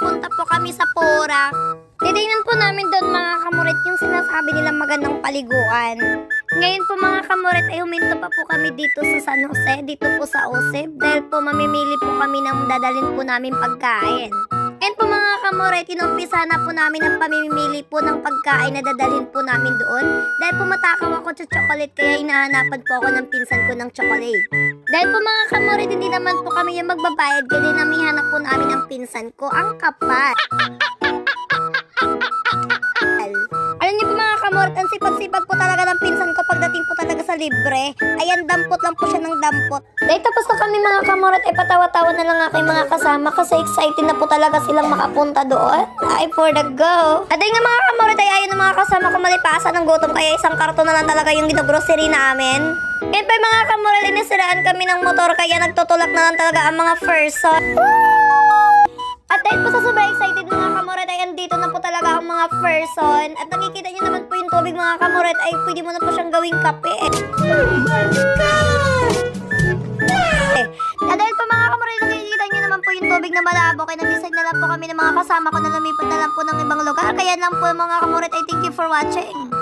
papunta po kami sa Porac. Titignan po namin doon mga kamurit yung sinasabi nilang magandang paliguan. Ngayon po mga kamurit ay huminto pa po kami dito sa San Jose, dito po sa Oseb, dahil po mamimili po kami ng dadalhin po namin pagkain. And po mga kamurit, inumpisa na po namin ang pamimili po ng pagkain na dadalhin po namin doon. Dahil po matakaw ako sa chocolate, kaya hinahanapan po ako ng pinsan ko ng chocolate. Dahil po mga kamurit, hindi naman po kami yung magbabayad, kaya dinamihanap po namin ang pinsan ko, ang kapal. Alam niyo po mga kamurit, ang sipag-sipag po talaga ng pinsan ko pagdating po talaga sa libre. Ayan, dampot lang po siya ng dampot. Dahil tapos na kami mga kamurit, ay patawa-tawa na lang aking mga kasama kasi excited na po talaga silang makapunta doon. Ay, for the go. At ayun nga mga kamurit, ay ayun ang mga kasama ko malipasan ng gutom, kaya isang karton na lang talaga yung ginogrossery namin. Ngayon pa mga kamurit, inisiraan kami ng motor, kaya nagtutulak na lang talaga ang mga person. At dahil po sa sobrang excited mga kamurit ay andito na po talaga ang mga person. At nakikita nyo naman po yung tubig mga kamurit ay pwede mo na po siyang gawing kape. Oh my God! At dahil po mga kamurit nakikita nyo naman po yung tubig na malabo, kaya nag-decide na lang po kami ng mga kasama ko na lumipat na lang po ng ibang lugar. Kaya lang po mga kamurit ay thank you for watching.